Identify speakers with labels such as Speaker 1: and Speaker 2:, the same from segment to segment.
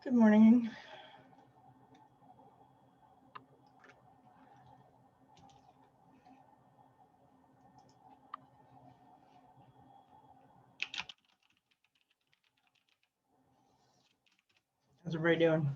Speaker 1: Good morning. How's everybody doing?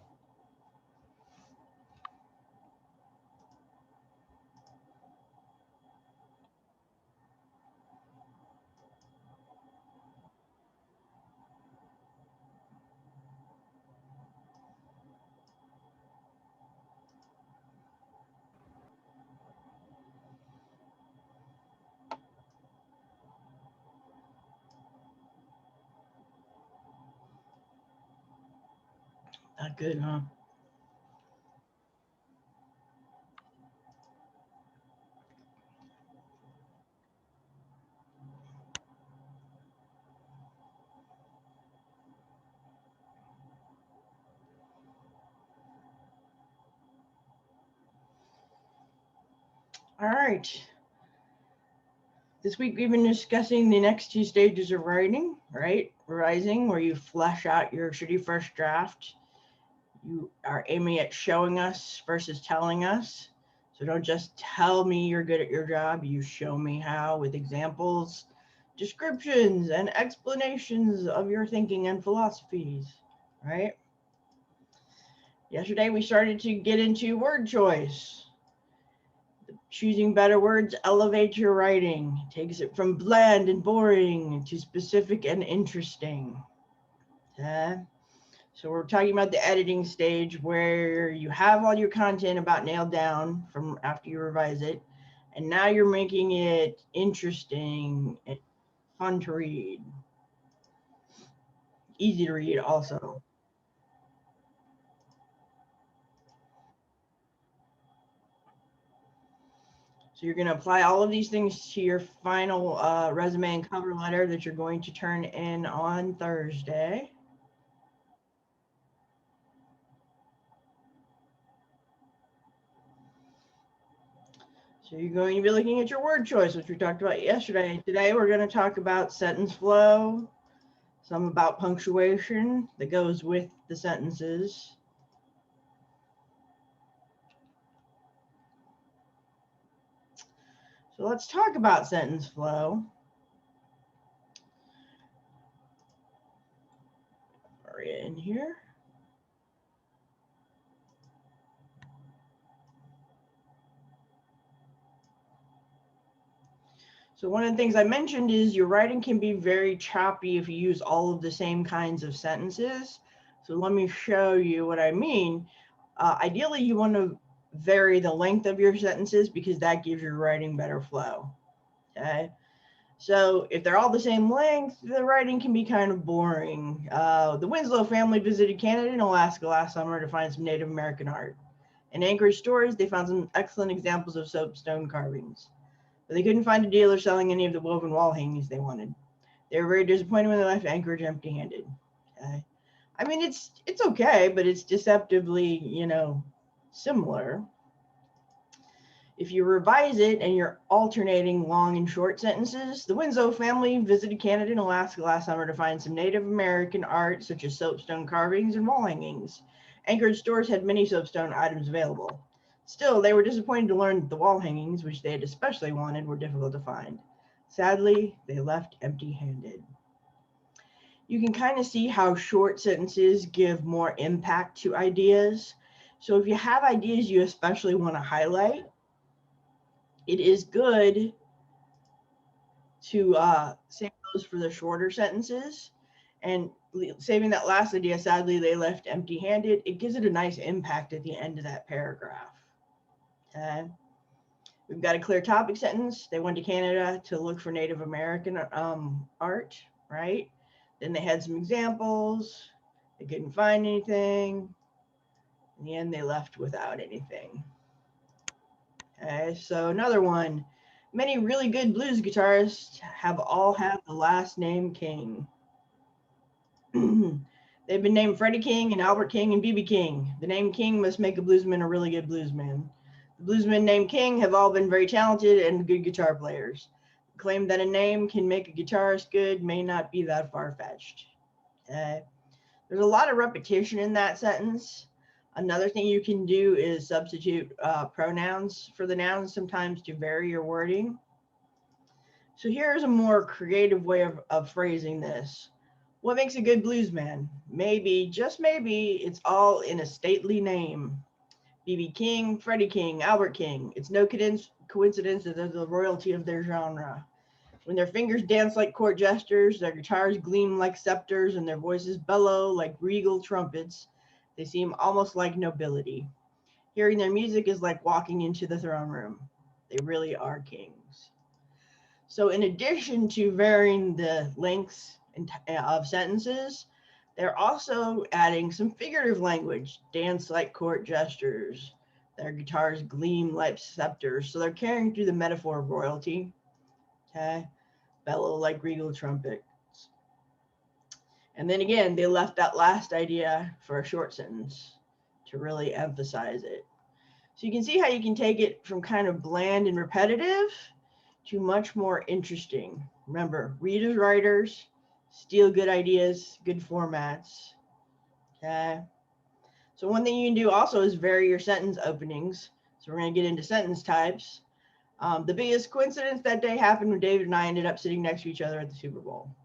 Speaker 1: Not good, huh? All right. This week we've been discussing the next two stages of writing, right? Revising, where you flesh out your shitty first draft. You are aiming at showing us versus telling us. So don't just tell me you're good at your job. You show me how with examples, descriptions, and explanations of your thinking and philosophies, right? Yesterday we started to get into word choice. Choosing better words elevates your writing, takes it from bland and boring to specific and interesting. Okay? So we're talking about the editing stage where you have all your content about nailed down from after you revise it, and now you're making it interesting and fun to read, easy to read also. So you're going to apply all of these things to your final resume and cover letter that you're going to turn in on Thursday. So you're going to be looking at your word choice, which we talked about yesterday. Today we're going to talk about sentence flow, some about punctuation that goes with the sentences. So let's talk about sentence flow. We're in here. So one of the things I mentioned is your writing can be very choppy if you use all of the same kinds of sentences. So let me show you what I mean. Ideally, you want to vary the length of your sentences because that gives your writing better flow. Okay. So if they're all the same length, the writing can be kind of boring. The Winslow family visited Canada and Alaska last summer to find some Native American art. In Anchorage stores, they found some excellent examples of soapstone carvings. But they couldn't find a dealer selling any of the woven wall hangings they wanted. They were very disappointed when they left Anchorage empty-handed. Okay. I mean, it's okay, but it's deceptively, similar. If you revise it and you're alternating long and short sentences, the Winslow family visited Canada and Alaska last summer to find some Native American art, such as soapstone carvings and wall hangings. Anchorage stores had many soapstone items available. Still, they were disappointed to learn that the wall hangings, which they had especially wanted, were difficult to find. Sadly, they left empty-handed. You can kind of see how short sentences give more impact to ideas. So if you have ideas you especially want to highlight, it is good to save those for the shorter sentences. And saving that last idea, sadly, they left empty-handed. It gives it a nice impact at the end of that paragraph. Okay. We've got a clear topic sentence. They went to Canada to look for Native American art, right? Then they had some examples. They couldn't find anything. In the end, they left without anything. Okay, so another one. Many really good blues guitarists have all had the last name King. They've been named Freddie King and Albert King and B.B. King. The name King must make a bluesman a really good bluesman. The bluesmen named King have all been very talented and good guitar players. The claim that a name can make a guitarist good may not be that far-fetched. The There's a lot of repetition in that sentence. Another thing you can do is substitute pronouns for the nouns sometimes to vary your wording. So here's a more creative way of phrasing this. What makes a good blues man? Maybe, just maybe, it's all in a stately name. B.B. King, Freddie King, Albert King. It's no coincidence that they're the royalty of their genre. When their fingers dance like court jesters, their guitars gleam like scepters, and their voices bellow like regal trumpets, they seem almost like nobility. Hearing their music is like walking into the throne room. They really are kings. So in addition to varying the lengths of sentences, they're also adding some figurative language, dance like court jesters. Their guitars gleam like scepters. So they're carrying through the metaphor of royalty. Okay. Bellow like regal trumpets. And then again, they left that last idea for a short sentence to really emphasize it. So you can see how you can take it from kind of bland and repetitive to much more interesting. Remember, read as writers, steal good ideas, good formats. Okay. So one thing you can do also is vary your sentence openings. So we're going to get into sentence types. The biggest coincidence that day happened when David and I ended up sitting next to each other at the Super Bowl.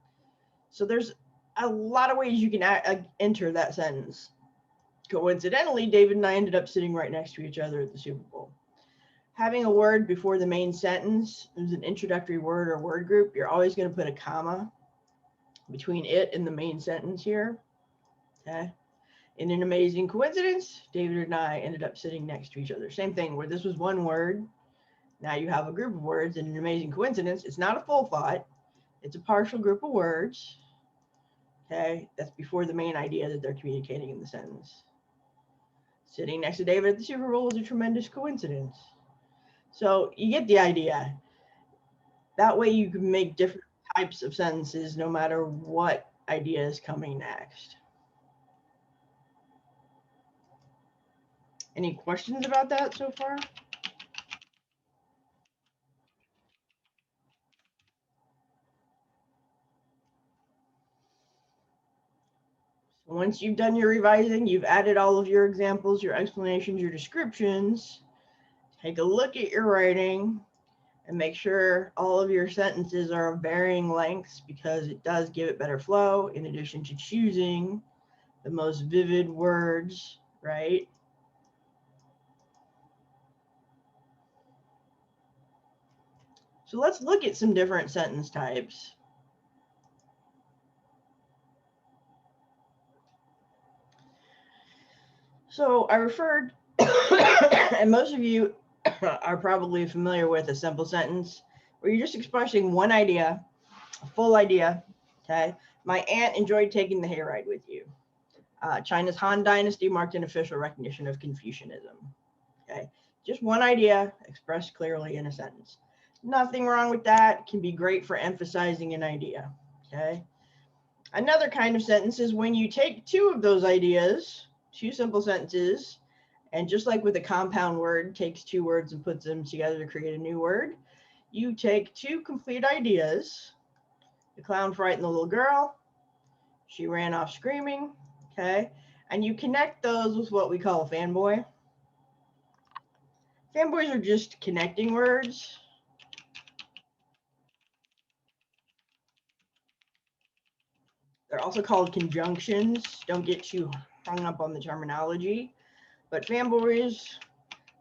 Speaker 1: So there's a lot of ways you can enter that sentence. Coincidentally, David and I ended up sitting right next to each other at the Super Bowl. Having a word before the main sentence is an introductory word or word group. You're always going to put a comma between it and the main sentence here. Okay. In an amazing coincidence, David and I ended up sitting next to each other. Same thing where this was one word. Now you have a group of words. In an amazing coincidence, it's not a full thought. It's a partial group of words. Okay. That's before the main idea that they're communicating in the sentence. Sitting next to David at the Super Bowl was a tremendous coincidence. So you get the idea. That way you can make different types of sentences no matter what idea is coming next. Any questions about that so far? So once you've done your revising, you've added all of your examples, your explanations, your descriptions, take a look at your writing and make sure all of your sentences are of varying lengths because it does give it better flow in addition to choosing the most vivid words, right? So let's look at some different sentence types. So I referred, and most of you are probably familiar with a simple sentence where you're just expressing one idea, a full idea. Okay. My aunt enjoyed taking the hayride with you. China's Han Dynasty marked an official recognition of Confucianism. Okay. Just one idea expressed clearly in a sentence. Nothing wrong with that. Can be great for emphasizing an idea. Okay. Another kind of sentence is when you take two of those ideas, two simple sentences, and just like with a compound word, takes two words and puts them together to create a new word, you take two complete ideas. The clown frightened the little girl. She ran off screaming. Okay. And you connect those with what we call a fanboy. Fanboys are just connecting words. They're also called conjunctions. Don't get too hung up on the terminology. But fanboys,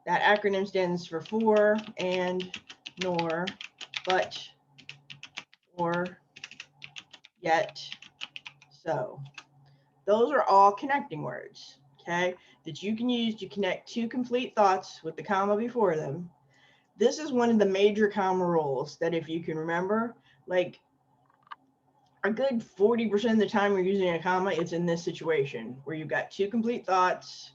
Speaker 1: that acronym stands for and, nor, but, or, yet, so. Those are all connecting words, okay, that you can use to connect two complete thoughts with the comma before them. This is one of the major comma rules that if you can remember, like a good 40% of the time you're using a comma, it's in this situation where you've got two complete thoughts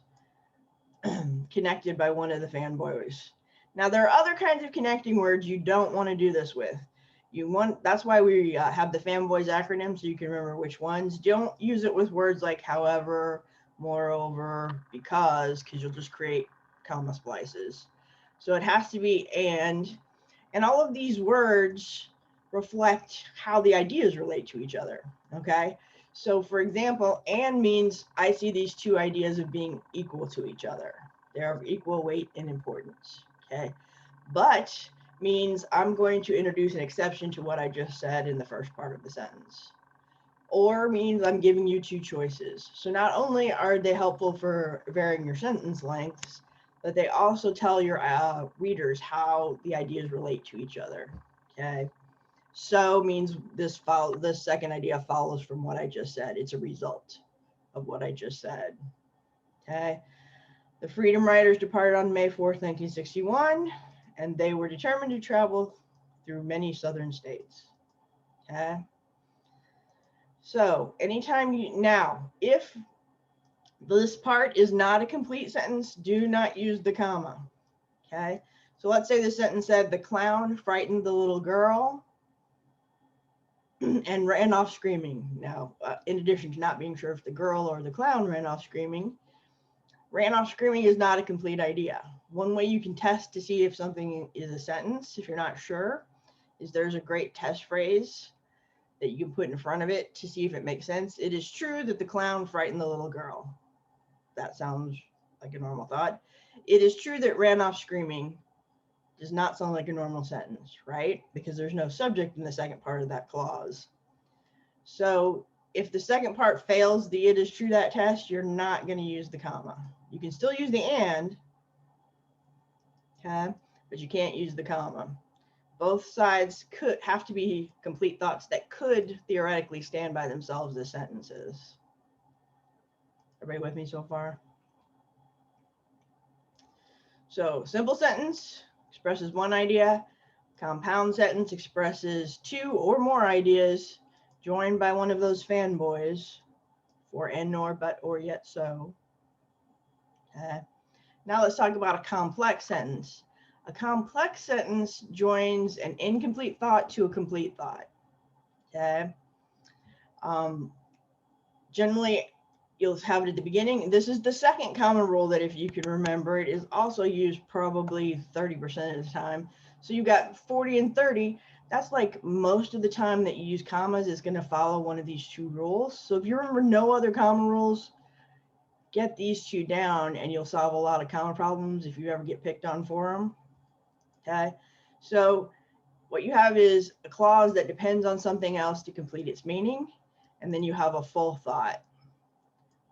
Speaker 1: connected by one of the fanboys. Now, there are other kinds of connecting words you don't want to do this with. That's why we have the fanboys acronym so you can remember which ones. Don't use it with words like however, moreover, because you'll just create comma splices. So it has to be and all of these words reflect how the ideas relate to each other. Okay, So for example, and means I see these two ideas of being equal to each other. They're of equal weight and importance, okay? But means I'm going to introduce an exception to what I just said in the first part of the sentence. Or means I'm giving you two choices. So not only are they helpful for varying your sentence lengths, but they also tell your readers how the ideas relate to each other, okay? So means this second idea follows from what I just said. It's a result of what I just said. Okay. The Freedom Riders departed on May 4th, 1961, and they were determined to travel through many southern states. Okay. So anytime if this part is not a complete sentence, do not use the comma. Okay. So let's say the sentence said, the clown frightened the little girl and ran off screaming. Now, in addition to not being sure if the girl or the clown ran off screaming is not a complete idea. One way you can test to see if something is a sentence, if you're not sure, is there's a great test phrase that you can put in front of it to see if it makes sense. It is true that the clown frightened the little girl. That sounds like a normal thought. It is true that ran off screaming does not sound like a normal sentence, right? Because there's no subject in the second part of that clause. So if the second part fails the it is true that test, you're not going to use the comma. You can still use the and, okay, but you can't use the comma. Both sides could have to be complete thoughts that could theoretically stand by themselves as sentences. Everybody with me so far? So simple sentence expresses one idea. Compound sentence expresses two or more ideas joined by one of those fanboys for and nor, but, or yet so. Now let's talk about a complex sentence. A complex sentence joins an incomplete thought to a complete thought. Okay. Generally, you'll have it at the beginning. This is the second common rule that, if you can remember, it is also used probably 30% of the time. So you've got 40 and 30. That's like most of the time that you use commas is going to follow one of these two rules. So if you remember no other common rules, get these two down and you'll solve a lot of comma problems if you ever get picked on for them. Okay. So what you have is a clause that depends on something else to complete its meaning. And then you have a full thought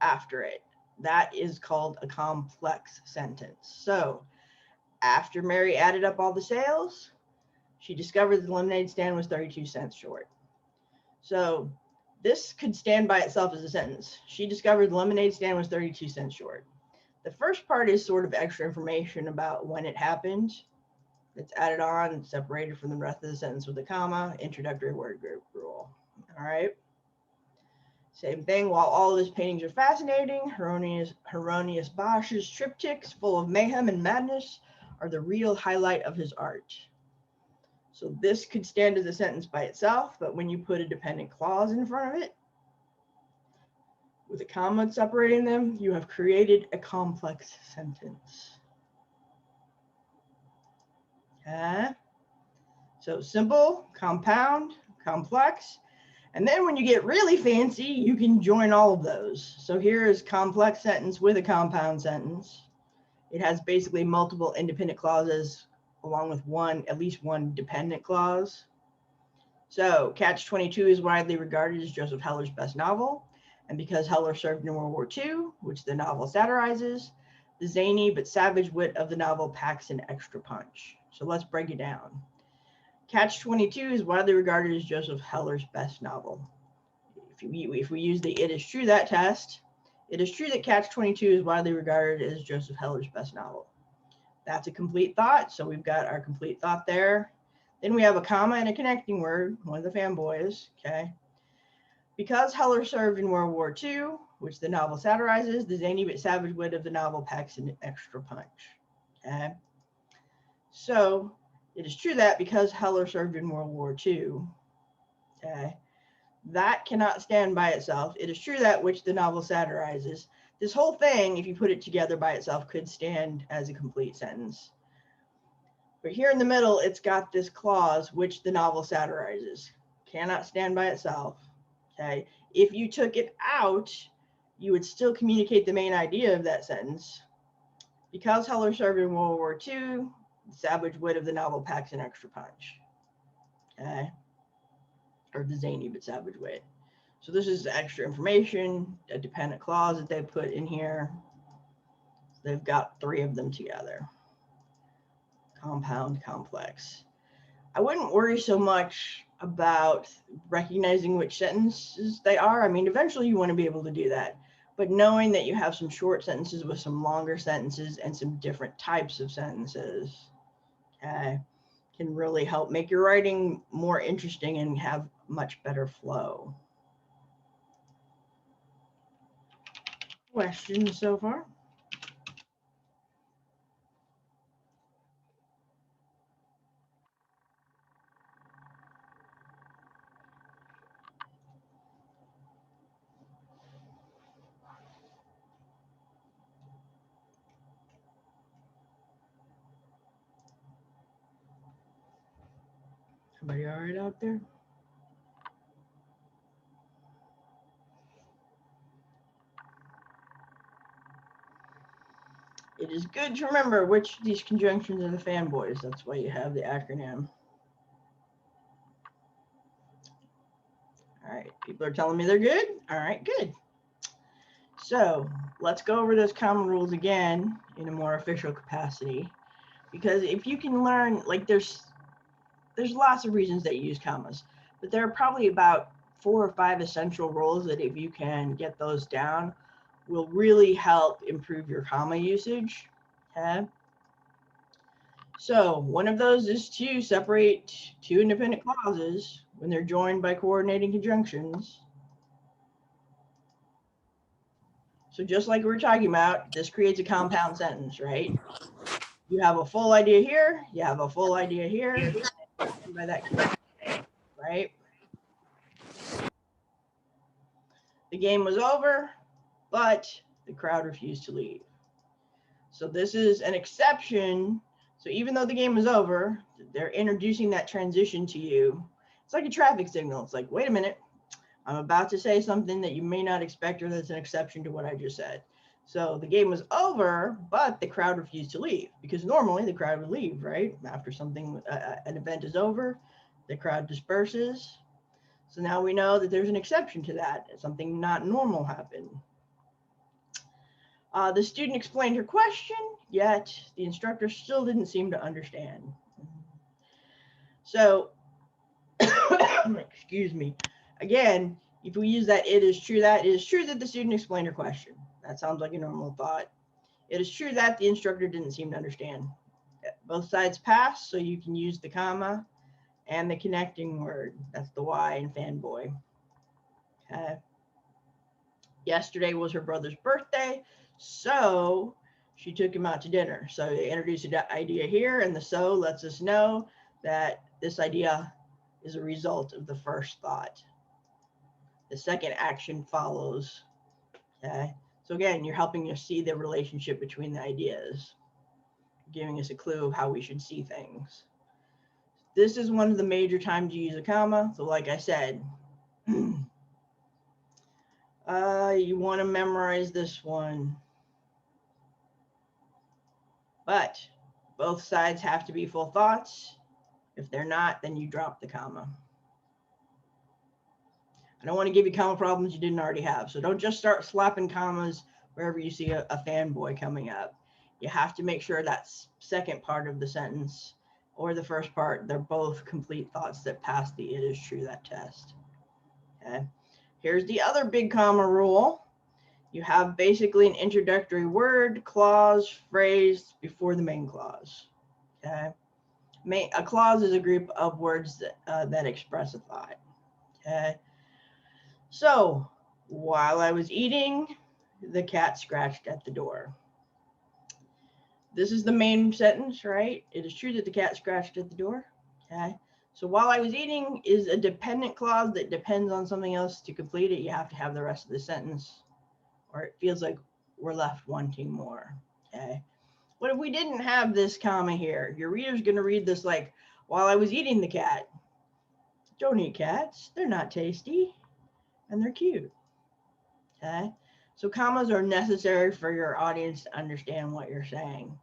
Speaker 1: after it. That is called a complex sentence. So after Mary added up all the sales, she discovered the lemonade stand was 32 cents short. So this could stand by itself as a sentence. She discovered the lemonade stand was 32 cents short. The first part is sort of extra information about when it happened. It's added on, separated from the rest of the sentence with a comma, introductory word group rule. All right. Same thing. While all of his paintings are fascinating, Hieronymus Bosch's triptychs full of mayhem and madness are the real highlight of his art. So this could stand as a sentence by itself, but when you put a dependent clause in front of it, with a comma separating them, you have created a complex sentence. Okay. So simple, compound, complex. And then when you get really fancy, you can join all of those. So here is complex sentence with a compound sentence. It has basically multiple independent clauses along with at least one dependent clause. So Catch-22 is widely regarded as Joseph Heller's best novel. And because Heller served in World War II, which the novel satirizes, the zany but savage wit of the novel packs an extra punch. So let's break it down. Catch-22 is widely regarded as Joseph Heller's best novel. If we use the it is true that test, it is true that Catch-22 is widely regarded as Joseph Heller's best novel. That's a complete thought, so we've got our complete thought there. Then we have a comma and a connecting word, one of the fanboys, okay? Because Heller served in World War II, which the novel satirizes, the zany but savage wit of the novel packs an extra punch, okay? So it is true that because Heller served in World War II, okay, that cannot stand by itself. It is true that which the novel satirizes. This whole thing, if you put it together by itself, could stand as a complete sentence. But here in the middle, it's got this clause, which the novel satirizes. Cannot stand by itself. Okay. If you took it out, you would still communicate the main idea of that sentence. Because Heller served in World War II, the savage wit of the novel packs an extra punch. Okay? Or the zany but savage wit. So this is extra information, a dependent clause that they put in here. They've got 3 of them together. Compound, complex. I wouldn't worry so much about recognizing which sentences they are. I mean, eventually you want to be able to do that. But knowing that you have some short sentences with some longer sentences and some different types of sentences, okay, can really help make your writing more interesting and have much better flow. Questions so far? Everybody all right out there? It is good to remember which of these conjunctions are the fanboys. That's why you have the acronym. All right, people are telling me they're good. All right, good. So let's go over those common rules again in a more official capacity. Because if you can learn, like there's lots of reasons that you use commas, but there are probably about 4 or 5 essential rules that if you can get those down, will really help improve your comma usage. Okay. So one of those is to separate 2 independent clauses when they're joined by coordinating conjunctions. So just like we were talking about, this creates a compound sentence, right? You have a full idea here, you have a full idea here, and by that connection, right? The game was over, but the crowd refused to leave. So this is an exception. So even though the game was over, they're introducing that transition to you. It's like a traffic signal. It's like, wait a minute, I'm about to say something that you may not expect, or that's an exception to what I just said. So the game was over, but the crowd refused to leave, because normally the crowd would leave, right? After something, an event is over, the crowd disperses. So now we know that there's an exception to that. Something not normal happened. The student explained her question, yet the instructor still didn't seem to understand. So, excuse me. Again, if we use that it is true that the student explained her question. That sounds like a normal thought. It is true that the instructor didn't seem to understand. Both sides pass, so you can use the comma and the connecting word. That's the Y in fanboy. Okay. Yesterday was her brother's birthday, so she took him out to dinner. So they introduced the idea here, and the so lets us know that this idea is a result of the first thought. The second action follows. Okay. So again, you're helping us see the relationship between the ideas, giving us a clue of how we should see things. This is one of the major times you use a comma. So like I said, you want to memorize this one. But both sides have to be full thoughts. If they're not, then you drop the comma. I don't want to give you comma problems you didn't already have. So don't just start slapping commas wherever you see a fanboy coming up. You have to make sure that second part of the sentence or the first part, they're both complete thoughts that pass the it is true that test. Okay. Here's the other big comma rule. You have basically an introductory word, clause, phrase before the main clause. Okay. A clause is a group of words that express a thought. Okay. So while I was eating, the cat scratched at the door. This is the main sentence, right? It is true that the cat scratched at the door. Okay. So while I was eating is a dependent clause that depends on something else to complete it. You have to have the rest of the sentence, or it feels like we're left wanting more. Okay. What if we didn't have this comma here? Your reader's going to read this like, while I was eating the cat. Don't eat cats. They're not tasty. and they're cute. Okay. So commas are necessary for your audience to understand what you're saying.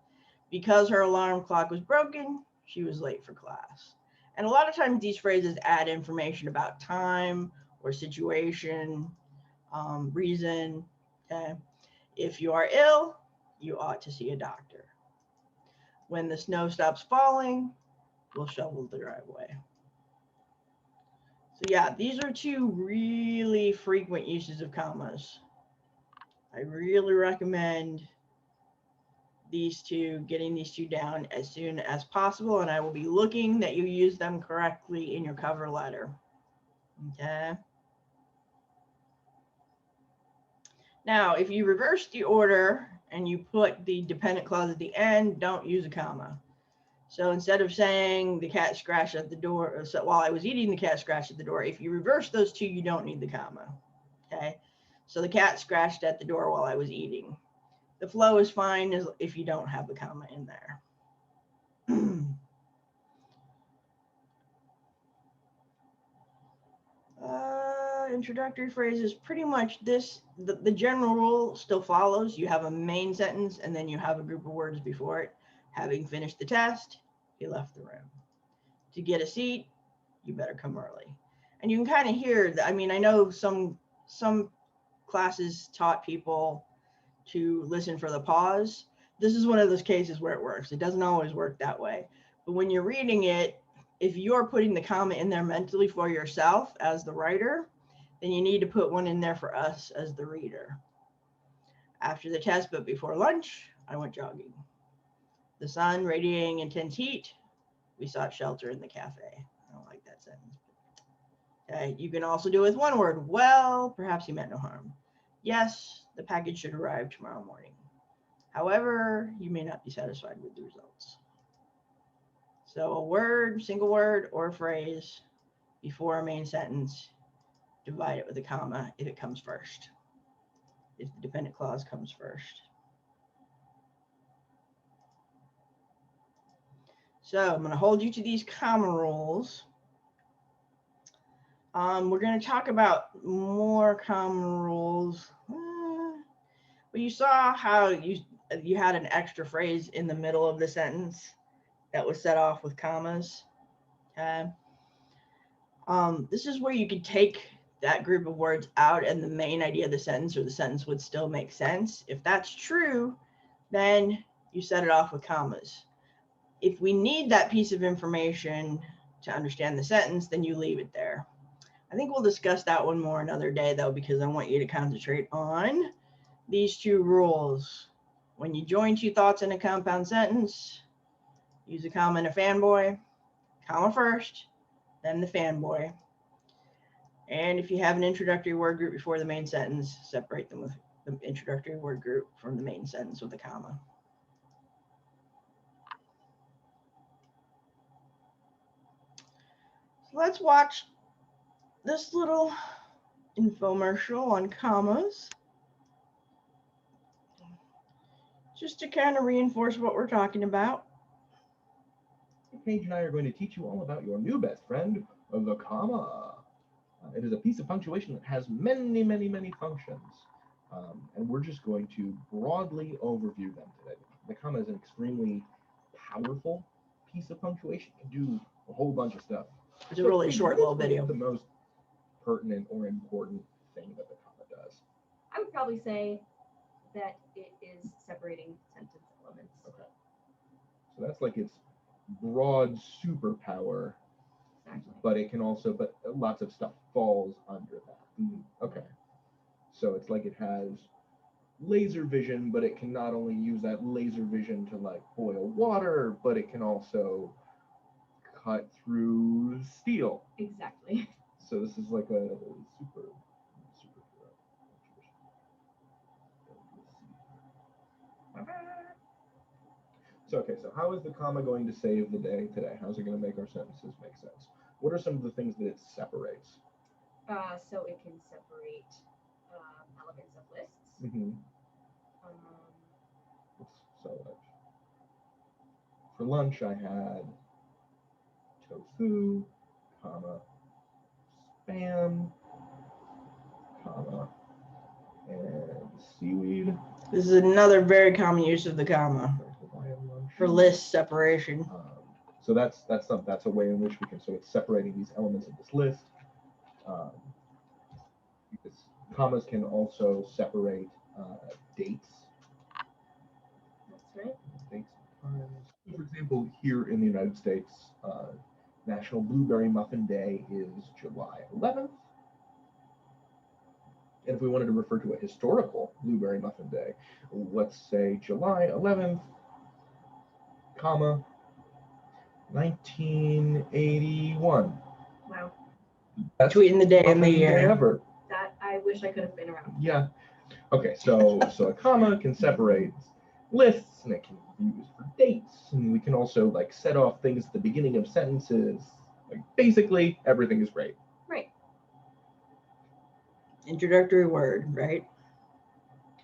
Speaker 1: Because her alarm clock was broken, she was late for class. And a lot of times these phrases add information about time or situation, reason. Okay. If you are ill, you ought to see a doctor. When the snow stops falling, we'll shovel the driveway. So yeah, these are two really frequent uses of commas. I really recommend getting these two down as soon as possible, and I will be looking that you use them correctly in your cover letter. Okay. Now, if you reverse the order and you put the dependent clause at the end, don't use a comma. So instead of saying the cat scratched at the door, so while I was eating, the cat scratched at the door, if you reverse those two, you don't need the comma. Okay. So the cat scratched at the door while I was eating. The flow is fine if you don't have the comma in there. Introductory phrases, pretty much the general rule still follows. You have a main sentence and then you have a group of words before it. Having finished the test, he left the room. To get a seat, you better come early. And you can kind of hear that. I mean, I know some classes taught people to listen for the pause. This is one of those cases where it works. It doesn't always work that way. But when you're reading it, if you're putting the comma in there mentally for yourself as the writer, then you need to put one in there for us as the reader. After the test, but before lunch, I went jogging. The sun radiating intense heat, we sought shelter in the cafe. I don't like that sentence. Okay, you can also do it with one word. Well, perhaps he meant no harm. Yes, the package should arrive tomorrow morning. However, you may not be satisfied with the results. So a word, single word, or a phrase before a main sentence, divide it with a comma if it comes first, if the dependent clause comes first. So I'm going to hold you to these comma rules. We're going to talk about more comma rules. But you saw how you had an extra phrase in the middle of the sentence that was set off with commas. Okay. This is where you could take that group of words out and the main idea of the sentence or the sentence would still make sense. If that's true, then you set it off with commas. If we need that piece of information to understand the sentence, then you leave it there. I think we'll discuss that one more another day, though, because I want you to concentrate on these two rules. When you join two thoughts in a compound sentence, use a comma and a fanboy, comma first, then the fanboy. And if you have an introductory word group before the main sentence, separate them with the introductory word group from the main sentence with a comma. So let's watch this little infomercial on commas, just to kind of reinforce what we're talking about.
Speaker 2: Paige and I are going to teach you all about your new best friend, the comma. It is a piece of punctuation that has many, many, many functions. And we're just going to broadly overview them today. The comma is an extremely powerful piece of punctuation. It can do a whole bunch of stuff.
Speaker 1: It's a really short little video.
Speaker 2: The most pertinent or important thing that the comma does.
Speaker 3: I would probably say that it is separating sentence elements.
Speaker 2: Okay. So that's like its broad superpower.
Speaker 3: Exactly.
Speaker 2: But it can also, but lots of stuff falls under that. Okay. So it's like it has laser vision, but it can not only use that laser vision to like boil water, but it can also cut through steel.
Speaker 3: Exactly.
Speaker 2: So this is like a superhero. So okay, so how is the comma going to save the day today? How's it going to make our sentences make sense? What are some of the things that it separates?
Speaker 3: So it can separate elements of lists.
Speaker 2: Mm-hmm. So for lunch I had tofu, comma, spam, comma, and seaweed.
Speaker 1: This is another very common use of the comma for list separation.
Speaker 2: So that's a way in which we can, so it's separating these elements of this list. Because commas can also separate dates.
Speaker 3: That's right.
Speaker 2: Dates and times. For example, here in the United States, National Blueberry Muffin Day is July 11th. And if we wanted to refer to a historical Blueberry Muffin Day, let's say July 11th, comma, 1981.
Speaker 3: Wow.
Speaker 2: That's
Speaker 1: Between the day and the
Speaker 2: muffin day
Speaker 1: year.
Speaker 2: ever.
Speaker 3: That I wish I could have been around.
Speaker 2: Yeah. Okay, so a comma can separate lists, and it can be used for dates, and we can also like set off things at the beginning of sentences. Like basically everything is great.
Speaker 3: Right.
Speaker 1: Introductory word, right?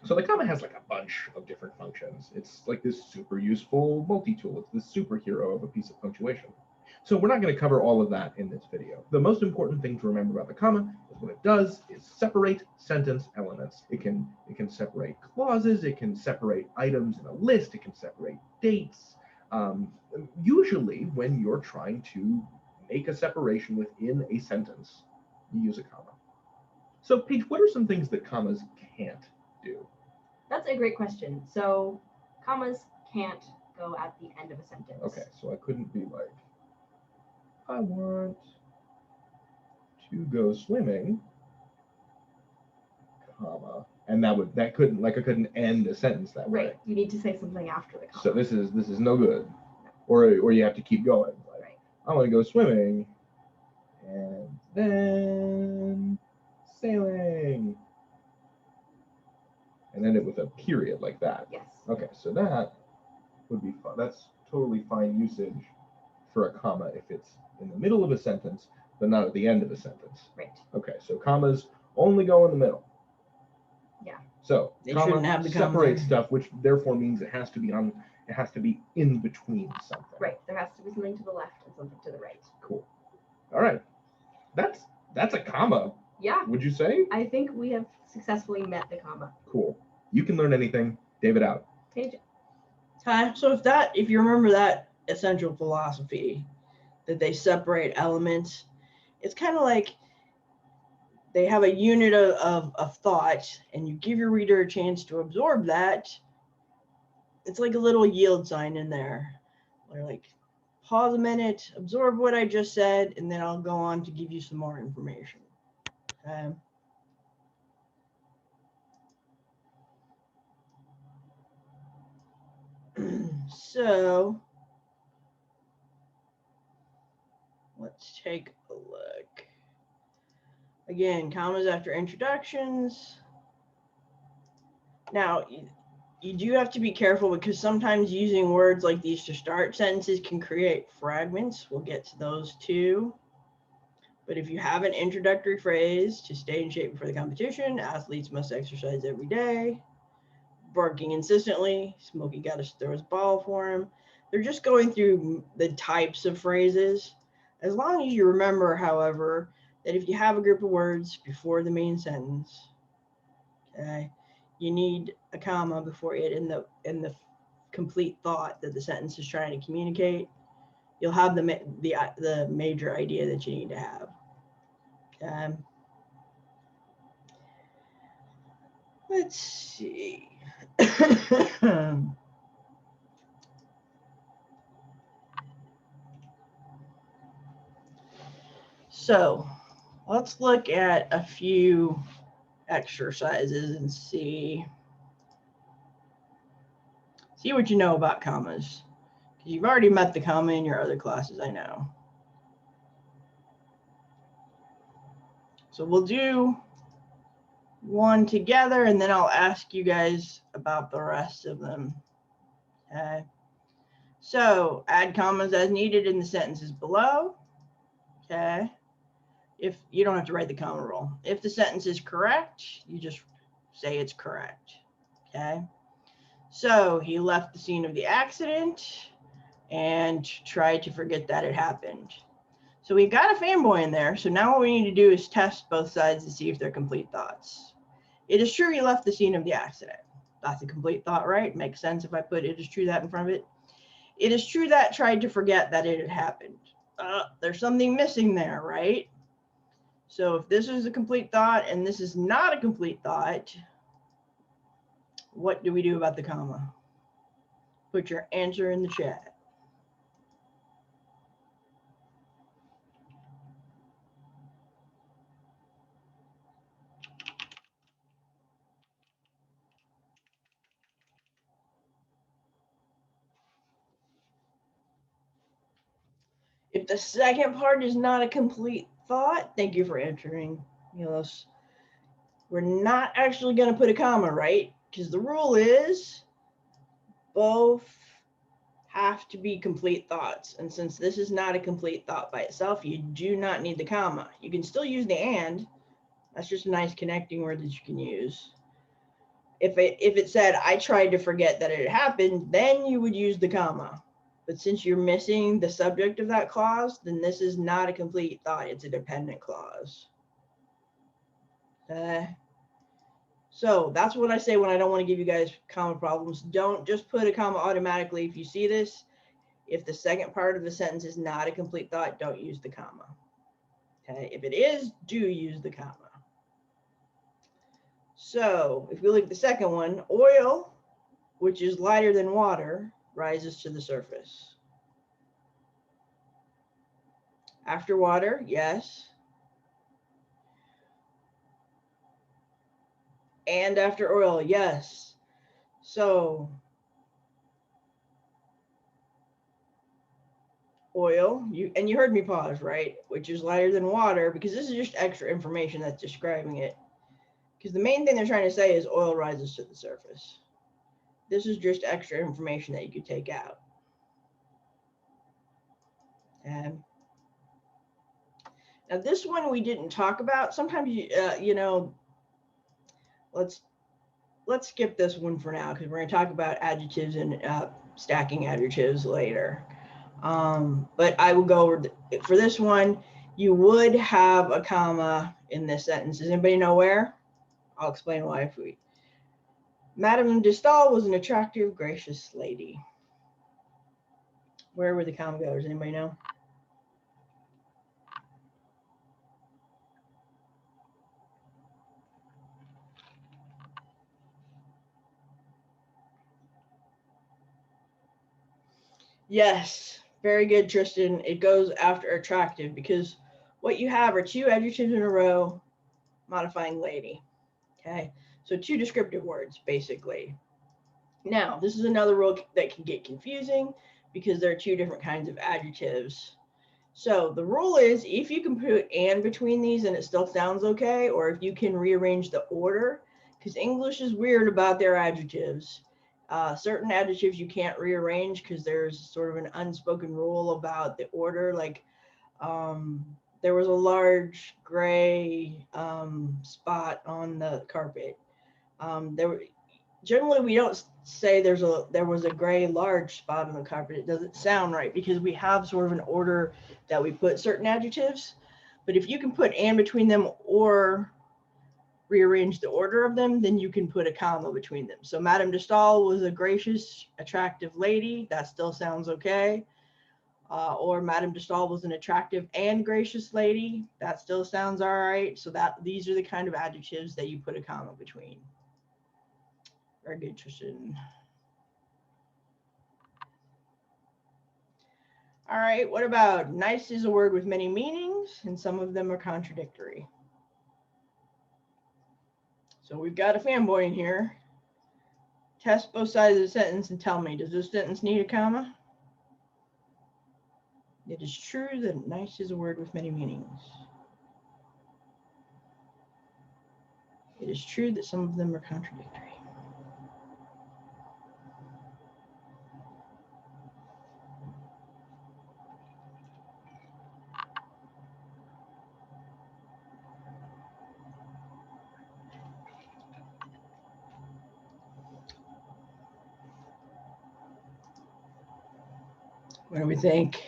Speaker 2: So the comma has like a bunch of different functions. It's like this super useful multi-tool. It's the superhero of a piece of punctuation. So we're not going to cover all of that in this video. The most important thing to remember about the comma is what it does is separate sentence elements. It can separate clauses. It can separate items in a list. It can separate dates. Usually when you're trying to make a separation within a sentence, you use a comma. So Paige, what are some things that commas can't do?
Speaker 3: That's a great question. So commas can't go at the end of a sentence.
Speaker 2: Okay, so I couldn't be like, I want to go swimming, comma, and that couldn't, like I couldn't end a sentence that way.
Speaker 3: Right. You need to say something after the comma.
Speaker 2: So this is no good. Or you have to keep going. Like,
Speaker 3: right.
Speaker 2: I want to go swimming, and then sailing. And end it with a period like that.
Speaker 3: Yes.
Speaker 2: Okay, so that would be fun. That's totally fine usage for a comma if it's in the middle of a sentence, but not at the end of a sentence.
Speaker 3: Right.
Speaker 2: Okay, so commas only go in the middle.
Speaker 3: Yeah.
Speaker 2: So
Speaker 1: They
Speaker 2: comma
Speaker 1: shouldn't have the comma
Speaker 2: separates
Speaker 1: there.
Speaker 2: stuff, which therefore means it has to be in between something.
Speaker 3: Right. There has to be something to the left and something to the right.
Speaker 2: Cool. All right. That's a comma.
Speaker 3: Yeah.
Speaker 2: Would you say?
Speaker 3: I think we have successfully met the comma.
Speaker 2: Cool. You can learn anything. David out.
Speaker 3: Paige.
Speaker 1: Hi. So if you remember that essential philosophy that they separate elements, it's kind of like they have a unit of thought, and you give your reader a chance to absorb that. It's like a little yield sign in there. They're like, pause a minute, absorb what I just said, and then I'll go on to give you some more information. So let's take a look. Again, commas after introductions. Now, you do have to be careful because sometimes using words like these to start sentences can create fragments. We'll get to those too. But if you have an introductory phrase to stay in shape before the competition, athletes must exercise every day, barking insistently, Smokey got to throw his ball for him. They're just going through the types of phrases. As long as you remember, however, that if you have a group of words before the main sentence, okay, you need a comma before it in the complete thought that the sentence is trying to communicate. You'll have the major idea that you need to have. Let's see. So let's look at a few exercises and see what you know about commas. Because you've already met the comma in your other classes, I know. So we'll do one together, and then I'll ask you guys about the rest of them. Okay. So add commas as needed in the sentences below. Okay. If you don't have to write the comma rule. If the sentence is correct, you just say it's correct. Okay. So he left the scene of the accident and tried to forget that it happened. So we've got a fanboy in there. So now what we need to do is test both sides to see if they're complete thoughts. It is true you left the scene of the accident. That's a complete thought, right? Makes sense if I put it is true that in front of it. It is true that tried to forget that it had happened. There's something missing there, right? So if this is a complete thought and this is not a complete thought, what do we do about the comma? Put your answer in the chat. If the second part is not a complete thought, thank you for answering. We're not actually going to put a comma, right? Because the rule is both have to be complete thoughts. And since this is not a complete thought by itself, you do not need the comma. You can still use the and. That's just a nice connecting word that you can use. If it said, I tried to forget that it happened, then you would use the comma. But since you're missing the subject of that clause, then this is not a complete thought. It's a dependent clause. So that's what I say when I don't want to give you guys comma problems. Don't just put a comma automatically. If you see this, if the second part of the sentence is not a complete thought, don't use the comma. Okay, if it is, do use the comma. So if we look at the second one, oil, which is lighter than water, rises to the surface. After water, yes. And after oil, yes. So oil, you heard me pause, right? Which is lighter than water, because this is just extra information that's describing it. Because the main thing they're trying to say is oil rises to the surface. This is just extra information that you could take out. And now this one we didn't talk about. Sometimes let's skip this one for now because we're going to talk about adjectives and stacking adjectives later. But I will go over for this one. You would have a comma in this sentence. Does anybody know where? I'll explain why if we. Madame de Stael was an attractive, gracious lady. Where would the comma go? Does anybody know? Yes, very good, Tristan. It goes after attractive because what you have are two adjectives in a row modifying lady. Okay, so two descriptive words, basically. Now, this is another rule that can get confusing because there are two different kinds of adjectives. So the rule is if you can put and between these and it still sounds okay, or if you can rearrange the order, because English is weird about their adjectives. Certain adjectives you can't rearrange because there's sort of an unspoken rule about the order. Like there was a large gray spot on the carpet. Generally we don't say there was a gray large spot on the carpet. It doesn't sound right because we have sort of an order that we put certain adjectives. But if you can put and between them or rearrange the order of them, then you can put a comma between them. So Madame de Stael was a gracious, attractive lady. That still sounds okay. Or Madame de Stael was an attractive and gracious lady. That still sounds all right. So these are the kind of adjectives that you put a comma between. Very good, Tristan. All right, what about nice is a word with many meanings and some of them are contradictory. So we've got a fanboy in here. Test both sides of the sentence and tell me, does this sentence need a comma? It is true that nice is a word with many meanings. It is true that some of them are contradictory. What do we think?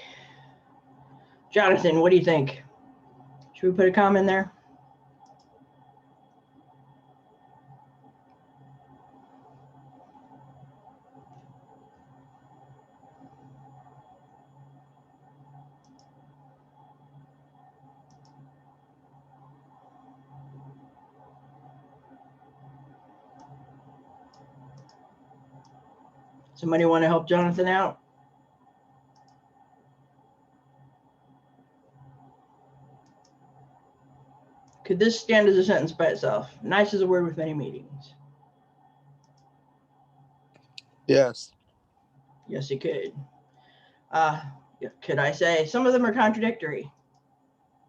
Speaker 1: Jonathan, what do you think? Should we put a comma in there? Somebody want to help Jonathan out? Could this stand as a sentence by itself? Nice is a word with many meanings.
Speaker 4: Yes.
Speaker 1: Yes, it could. Could I say some of them are contradictory?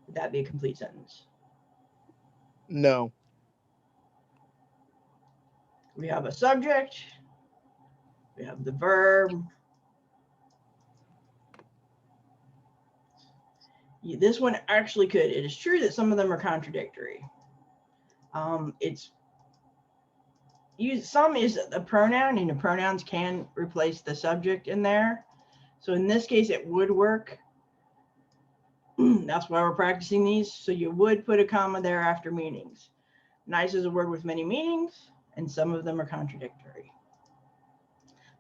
Speaker 1: Would that be a complete sentence?
Speaker 4: No.
Speaker 1: We have a subject. We have the verb. This one actually could. It is true that some of them are contradictory. Some is a pronoun, and the pronouns can replace the subject in there. So in this case, it would work. That's why we're practicing these. So you would put a comma there after meanings. Nice is a word with many meanings, and some of them are contradictory.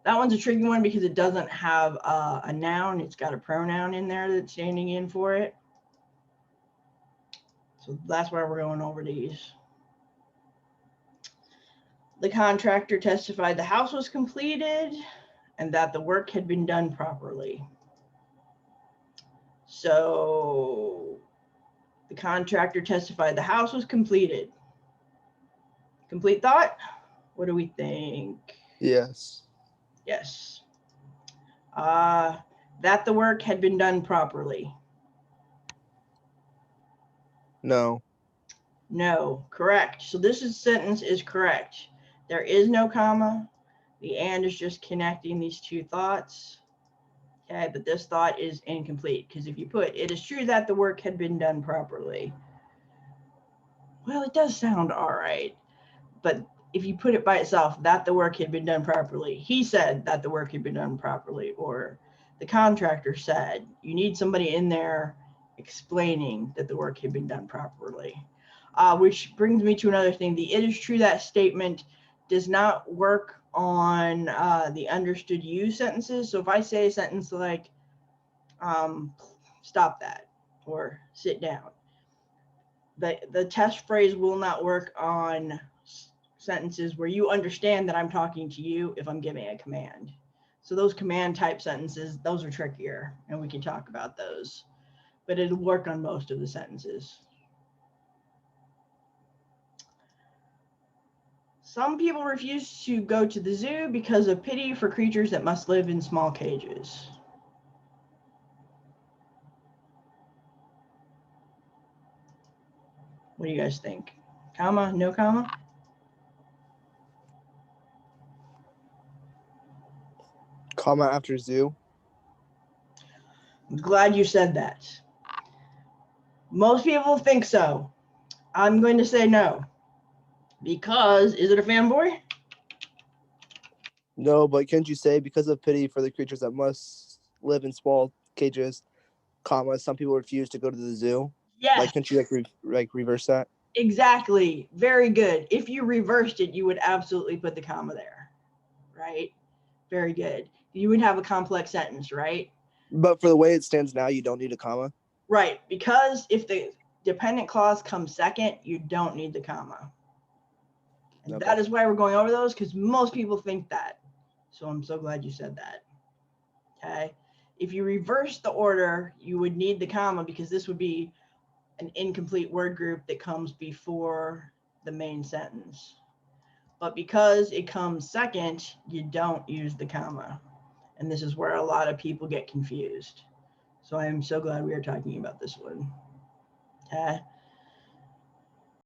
Speaker 1: That one's a tricky one because it doesn't have a noun. It's got a pronoun in there that's standing in for it. So that's why we're going over these. The contractor testified the house was completed and that the work had been done properly. So the contractor testified the house was completed. Complete thought? What do we think?
Speaker 4: Yes.
Speaker 1: Yes. That the work had been done properly.
Speaker 4: No.
Speaker 1: No, correct. So this sentence is correct. There is no comma. The and is just connecting these two thoughts. Okay, but this thought is incomplete because if you put, it is true that the work had been done properly. Well, it does sound all right. But if you put it by itself, that the work had been done properly. He said that the work had been done properly, or the contractor said, you need somebody in there explaining that the work had been done properly. Which brings me to another thing. The it is true that statement does not work on the understood you sentences. So if I say a sentence like, stop that, or sit down, the test phrase will not work on sentences where you understand that I'm talking to you if I'm giving a command. So those command type sentences, those are trickier, and we can talk about those. But it'll work on most of the sentences. Some people refuse to go to the zoo because of pity for creatures that must live in small cages. What do you guys think? Comma, no comma?
Speaker 4: Comma after zoo.
Speaker 1: I'm glad you said that. Most people think so. I'm going to say no. Because, is it a fanboy?
Speaker 4: No, but can't you say because of pity for the creatures that must live in small cages, comma, some people refuse to go to the zoo?
Speaker 1: Yes.
Speaker 4: Like, can't you reverse that?
Speaker 1: Exactly. Very good. If you reversed it, you would absolutely put the comma there, right? Very good. You would have a complex sentence, right?
Speaker 4: But for the way it stands now, you don't need a comma?
Speaker 1: Right, because if the dependent clause comes second, you don't need the comma. And
Speaker 4: Okay.
Speaker 1: that is why we're going over those, because most people think that. So I'm so glad you said that. Okay. If you reverse the order, you would need the comma because this would be an incomplete word group that comes before the main sentence. But because it comes second, you don't use the comma. And this is where a lot of people get confused. So I am so glad we are talking about this one. Okay.